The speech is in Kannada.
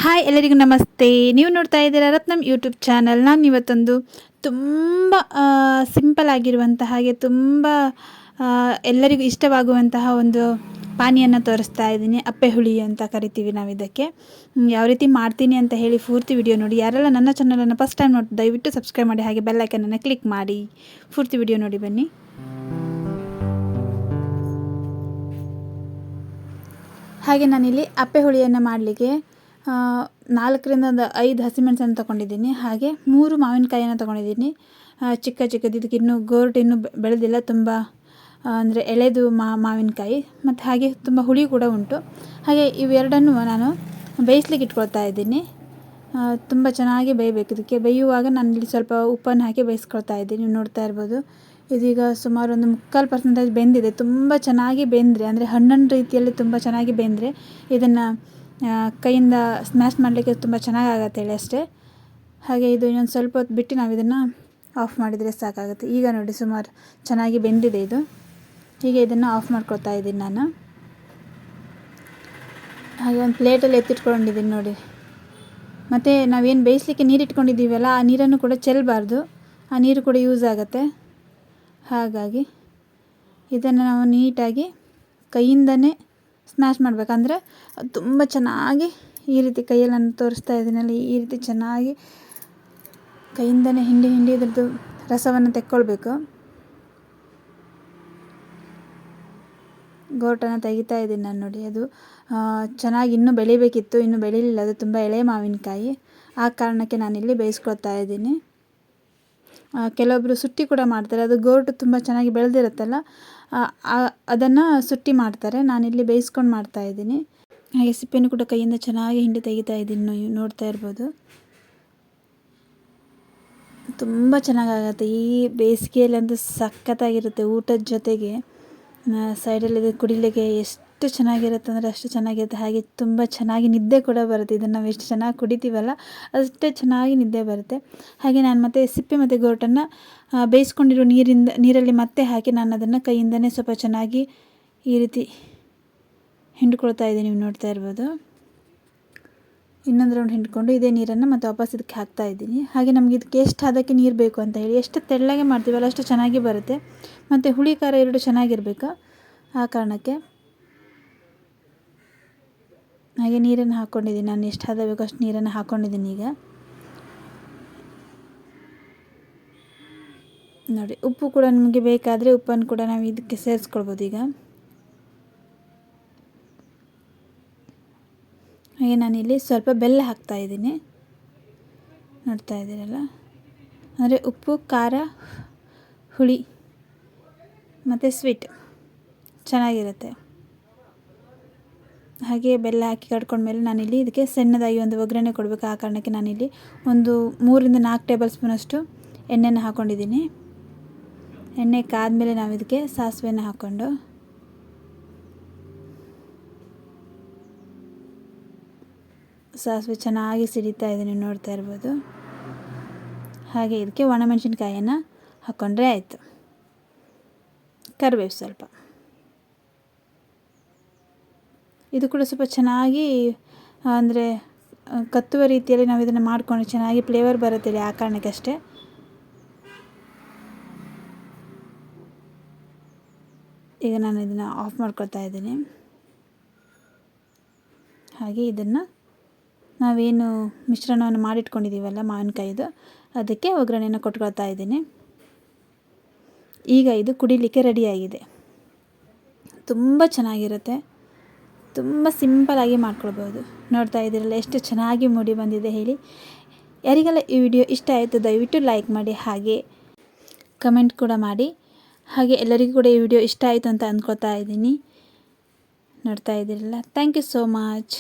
ಹಾಯ್ ಎಲ್ಲರಿಗೂ ನಮಸ್ತೆ. ನೀವು ನೋಡ್ತಾ ಇದ್ದೀರಾ ರತ್ನಂ ಯೂಟ್ಯೂಬ್ ಚಾನಲ್. ನಾನು ಇವತ್ತೊಂದು ತುಂಬ ಸಿಂಪಲ್ ಆಗಿರುವಂತಹ ಹಾಗೆ ತುಂಬ ಎಲ್ಲರಿಗೂ ಇಷ್ಟವಾಗುವಂತಹ ಒಂದು ಪಾನಿಯನ್ನು ತೋರಿಸ್ತಾ ಇದ್ದೀನಿ. ಅಪ್ಪೆ ಹುಳಿ ಅಂತ ಕರಿತೀವಿ ನಾವು ಇದಕ್ಕೆ. ಯಾವ ರೀತಿ ಮಾಡ್ತೀನಿ ಅಂತ ಹೇಳಿ ಪೂರ್ತಿ ವಿಡಿಯೋ ನೋಡಿ. ಯಾರೆಲ್ಲ ನನ್ನ ಚಾನಲನ್ನು ಫಸ್ಟ್ ಟೈಮ್ ನೋಡಿ ದಯವಿಟ್ಟು ಸಬ್ಸ್ಕ್ರೈಬ್ ಮಾಡಿ, ಹಾಗೆ ಬೆಲ್ ಐಕನನ್ನು ಕ್ಲಿಕ್ ಮಾಡಿ ಪೂರ್ತಿ ವಿಡಿಯೋ ನೋಡಿ ಬನ್ನಿ. ಹಾಗೆ ನಾನಿಲ್ಲಿ ಅಪ್ಪೆ ಹುಳಿಯನ್ನು ಮಾಡಲಿಕ್ಕೆ 4ರಿಂದ 5 ಹಸಿಮೆಣಸನ್ನು ತೊಗೊಂಡಿದ್ದೀನಿ. ಹಾಗೆ 3 ಮಾವಿನಕಾಯಿಯನ್ನು ತೊಗೊಂಡಿದ್ದೀನಿ. ಚಿಕ್ಕದು, ಇದಕ್ಕೆ ಇನ್ನೂ ಗೋರ್ಟ್ ಇನ್ನೂ ಬೆಳೆದಿಲ್ಲ, ತುಂಬ ಅಂದರೆ ಎಳೆದು ಮಾವಿನಕಾಯಿ, ಮತ್ತು ಹಾಗೆ ತುಂಬ ಹುಳಿ ಕೂಡ ಉಂಟು. ಹಾಗೆ ಇವೆರಡನ್ನು ನಾನು ಬೇಯಿಸ್ಲಿಕ್ಕೆ ಇಟ್ಕೊಳ್ತಾ ಇದ್ದೀನಿ. ತುಂಬ ಚೆನ್ನಾಗಿ ಬೇಯಬೇಕು. ಇದಕ್ಕೆ ಬೇಯುವಾಗ ನಾನು ಇಲ್ಲಿ ಸ್ವಲ್ಪ ಉಪ್ಪನ್ನು ಹಾಕಿ ಬೇಯಿಸ್ಕೊಳ್ತಾ ಇದ್ದೀನಿ. ನೀವು ನೋಡ್ತಾ ಇರ್ಬೋದು, ಇದೀಗ ಸುಮಾರು ಒಂದು 3/4% ಬೆಂದಿದೆ. ತುಂಬ ಚೆನ್ನಾಗಿ ಬೆಂದರೆ, ಅಂದರೆ ಹಣ್ಣಿನ ರೀತಿಯಲ್ಲಿ ತುಂಬ ಚೆನ್ನಾಗಿ ಬೆಂದರೆ ಇದನ್ನು ಕೈಯಿಂದ ಸ್ಮ್ಯಾಶ್ ಮಾಡಲಿಕ್ಕೆ ತುಂಬ ಚೆನ್ನಾಗಾಗತ್ತೆ ಹೇಳಿ ಅಷ್ಟೇ. ಹಾಗೆ ಇದು ಇನ್ನೊಂದು ಸ್ವಲ್ಪ ಹೊತ್ತು ಬಿಟ್ಟು ನಾವು ಇದನ್ನು ಆಫ್ ಮಾಡಿದರೆ ಸಾಕಾಗುತ್ತೆ. ಈಗ ನೋಡಿ ಸುಮಾರು ಚೆನ್ನಾಗಿ ಬೆಂದಿದೆ ಇದು. ಹೀಗೆ ಇದನ್ನು ಆಫ್ ಮಾಡ್ಕೊಳ್ತಾ ಇದ್ದೀನಿ ನಾನು. ಹಾಗೆ ಒಂದು ಪ್ಲೇಟಲ್ಲಿ ಎತ್ತಿಟ್ಕೊಂಡಿದ್ದೀನಿ ನೋಡಿ. ಮತ್ತು ನಾವೇನು ಬೇಯಿಸ್ಲಿಕ್ಕೆ ನೀರು ಇಟ್ಕೊಂಡಿದ್ದೀವಲ್ಲ, ಆ ನೀರನ್ನು ಕೂಡ ಚೆಲ್ಲಬಾರ್ದು, ಆ ನೀರು ಕೂಡ ಯೂಸ್ ಆಗುತ್ತೆ. ಹಾಗಾಗಿ ಇದನ್ನು ನಾವು ನೀಟಾಗಿ ಕೈಯಿಂದನೇ ಸ್ಮ್ಯಾಶ್ ಮಾಡಬೇಕಂದ್ರೆ ತುಂಬ ಚೆನ್ನಾಗಿ ಈ ರೀತಿ ಕೈಯಲ್ಲಿ ನಾನು ತೋರಿಸ್ತಾ ಇದ್ದೀನಲ್ಲಿ, ಈ ರೀತಿ ಚೆನ್ನಾಗಿ ಕೈಯಿಂದನೇ ಹಿಂಡಿ ಇದ್ರದ್ದು ರಸವನ್ನು ತೆಕ್ಕೊಳ್ಬೇಕು. ಗೋಟನ್ನು ತೆಗಿತಾ ಇದ್ದೀನಿ ನಾನು ನೋಡಿ. ಅದು ಚೆನ್ನಾಗಿ ಇನ್ನೂ ಬೆಳಿಬೇಕಿತ್ತು, ಇನ್ನೂ ಬೆಳೀಲಿಲ್ಲ. ಅದು ತುಂಬ ಎಳೆ ಮಾವಿನಕಾಯಿ, ಆ ಕಾರಣಕ್ಕೆ ನಾನಿಲ್ಲಿ ಬೇಯಿಸ್ಕೊಳ್ತಾ ಇದ್ದೀನಿ. ಕೆಲವೊಬ್ಬರು ಸುಟ್ಟಿ ಕೂಡ ಮಾಡ್ತಾರೆ. ಅದು ಗೋಟು ತುಂಬ ಚೆನ್ನಾಗಿ ಬೆಳೆದಿರುತ್ತಲ್ಲ, ಅದನ್ನು ಸುಟ್ಟಿ ಮಾಡ್ತಾರೆ. ನಾನಿಲ್ಲಿ ಬೇಯಿಸ್ಕೊಂಡು ಮಾಡ್ತಾಯಿದ್ದೀನಿ. ಹಾಗೆ ಸಿಪ್ಪೆನೂ ಕೂಡ ಕೈಯಿಂದ ಚೆನ್ನಾಗಿ ಹಿಂಡಿ ತೆಗಿತಾ ಇದ್ದೀನಿ. ನೀವು ನೋಡ್ತಾ ಇರ್ಬೋದು, ತುಂಬ ಚೆನ್ನಾಗಾಗತ್ತೆ. ಈ ಬೇಸಿಗೆಯಲ್ಲಿ ಅಂತೂ ಸಖತ್ತಾಗಿರುತ್ತೆ. ಊಟದ ಜೊತೆಗೆ ಸೈಡಲ್ಲಿ ಇದು ಕುಡಿಲಿಕ್ಕೆ ಎಷ್ಟು ಚೆನ್ನಾಗಿರುತ್ತೆ ಅಂದರೆ ಅಷ್ಟು ಚೆನ್ನಾಗಿರುತ್ತೆ. ಹಾಗೆ ತುಂಬ ಚೆನ್ನಾಗಿ ನಿದ್ದೆ ಕೂಡ ಬರುತ್ತೆ. ಇದನ್ನು ನಾವು ಎಷ್ಟು ಚೆನ್ನಾಗಿ ಕುಡಿತೀವಲ್ಲ ಅಷ್ಟೇ ಚೆನ್ನಾಗಿ ನಿದ್ದೆ ಬರುತ್ತೆ. ಹಾಗೆ ನಾನು ಮತ್ತೆ ಸಿಪ್ಪೆ ಮತ್ತು ಗೋಟನ್ನು ಬೇಯಿಸ್ಕೊಂಡಿರೋ ನೀರಲ್ಲಿ ಮತ್ತೆ ಹಾಕಿ ನಾನು ಅದನ್ನು ಕೈಯಿಂದನೇ ಸ್ವಲ್ಪ ಚೆನ್ನಾಗಿ ಈ ರೀತಿ ಹಿಂಡ್ಕೊಳ್ತಾ ಇದ್ದೀನಿ. ನೀವು ನೋಡ್ತಾ ಇರ್ಬೋದು, ಇನ್ನೊಂದು ರೌಂಡ್ ಹಿಂಡ್ಕೊಂಡು ಇದೇ ನೀರನ್ನು ಮತ್ತೆ ವಾಪಸ್ ಇದಕ್ಕೆ ಹಾಕ್ತಾ ಇದ್ದೀನಿ. ಹಾಗೆ ನಮಗೆ ಇದಕ್ಕೆ ಎಷ್ಟು ಹದಕ್ಕೆ ನೀರು ಬೇಕು ಅಂತ ಹೇಳಿ, ಎಷ್ಟು ತೆಳ್ಳಗೆ ಮಾಡ್ತೀವಲ್ಲ ಅಷ್ಟು ಚೆನ್ನಾಗಿ ಬರುತ್ತೆ. ಮತ್ತು ಹುಳಿ ಖಾರ ಎರಡು ಚೆನ್ನಾಗಿರಬೇಕು, ಆ ಕಾರಣಕ್ಕೆ. ಹಾಗೆ ನೀರನ್ನು ಹಾಕ್ಕೊಂಡಿದ್ದೀನಿ ನಾನು, ಎಷ್ಟು ಹದ ಬೇಕೋ ಅಷ್ಟು ನೀರನ್ನು ಹಾಕ್ಕೊಂಡಿದ್ದೀನಿ. ಈಗ ನೋಡಿ, ಉಪ್ಪು ಕೂಡ ನಿಮಗೆ ಬೇಕಾದರೆ ಉಪ್ಪನ್ನು ಕೂಡ ನಾವು ಇದಕ್ಕೆ ಸೇರಿಸ್ಕೊಳ್ಬೋದು. ಈಗ ಹಾಗೆ ನಾನಿಲ್ಲಿ ಸ್ವಲ್ಪ ಬೆಲ್ಲ ಹಾಕ್ತಾ ಇದ್ದೀನಿ. ನೋಡ್ತಾ ಇದ್ದೀರಲ್ಲ, ಅಂದರೆ ಉಪ್ಪು, ಖಾರ, ಹುಳಿ ಮತ್ತು ಸ್ವೀಟ್ ಚೆನ್ನಾಗಿರುತ್ತೆ. ಹಾಗೆ ಬೆಲ್ಲ ಹಾಕಿ ಕಡ್ಕೊಂಡ್ಮೇಲೆ ನಾನಿಲ್ಲಿ ಇದಕ್ಕೆ ಸಣ್ಣದಾಗಿ ಒಂದು ಒಗ್ಗರಣೆ ಕೊಡಬೇಕು. ಆ ಕಾರಣಕ್ಕೆ ನಾನಿಲ್ಲಿ ಒಂದು 3ರಿಂದ 4 ಟೇಬಲ್ ಸ್ಪೂನಷ್ಟು ಎಣ್ಣೆನ ಹಾಕ್ಕೊಂಡಿದ್ದೀನಿ. ಎಣ್ಣೆ ಕಾದ್ಮೇಲೆ ನಾವು ಇದಕ್ಕೆ ಸಾಸಿವೆನ ಹಾಕ್ಕೊಂಡು ಸಾಸಿವೆ ಚೆನ್ನಾಗಿ ಸಿಡಿತಾ ಇದ್ದೀನಿ, ನೋಡ್ತಾ ಇರ್ಬೋದು. ಹಾಗೆ ಇದಕ್ಕೆ ಒಣಮೆಣಸಿನ್ಕಾಯನ್ನು ಹಾಕ್ಕೊಂಡ್ರೆ ಆಯಿತು. ಕರಿಬೇವು ಸ್ವಲ್ಪ, ಇದು ಕೂಡ ಸ್ವಲ್ಪ ಚೆನ್ನಾಗಿ ಅಂದರೆ ಕತ್ತುವ ರೀತಿಯಲ್ಲಿ ನಾವು ಇದನ್ನು ಮಾಡಿಕೊಂಡು ಚೆನ್ನಾಗಿ ಫ್ಲೇವರ್ ಬರುತ್ತೆ, ಆ ಕಾರಣಕ್ಕೆ ಅಷ್ಟೇ. ಈಗ ನಾನು ಇದನ್ನು ಆಫ್ ಮಾಡ್ಕೊಳ್ತಾ ಇದ್ದೀನಿ. ಹಾಗೆ ಇದನ್ನು ನಾವೇನು ಮಿಶ್ರಣವನ್ನು ಮಾಡಿಟ್ಕೊಂಡಿದ್ದೀವಲ್ಲ ಮಾವಿನಕಾಯಿದು, ಅದಕ್ಕೆ ಒಗ್ಗರಣೆಯನ್ನು ಕೊಟ್ಕೊಳ್ತಾ ಇದ್ದೀನಿ. ಈಗ ಇದು ಕುಡಿಲಿಕ್ಕೆ ರೆಡಿಯಾಗಿದೆ. ತುಂಬ ಚೆನ್ನಾಗಿರುತ್ತೆ, ತುಂಬ ಸಿಂಪಲಾಗಿ ಮಾಡ್ಕೊಳ್ಬೋದು. ನೋಡ್ತಾ ಇದ್ದೀರಲ್ಲ ಎಷ್ಟು ಚೆನ್ನಾಗಿ ಮೂಡಿ ಬಂದಿದೆ ಹೇಳಿ. ಯಾರಿಗೆಲ್ಲ ಈ ವಿಡಿಯೋ ಇಷ್ಟ ಆಯಿತು ದಯವಿಟ್ಟು ಲೈಕ್ ಮಾಡಿ, ಹಾಗೆ ಕಮೆಂಟ್ ಕೂಡ ಮಾಡಿ. ಹಾಗೆ ಎಲ್ಲರಿಗೂ ಕೂಡ ಈ ವಿಡಿಯೋ ಇಷ್ಟ ಆಯಿತು ಅಂತ ಅಂದ್ಕೊಳ್ತಾ ಇದ್ದೀನಿ. ನೋಡ್ತಾ ಇದ್ದೀರಲ್ಲ, ಥ್ಯಾಂಕ್ ಯು ಸೋ ಮಚ್.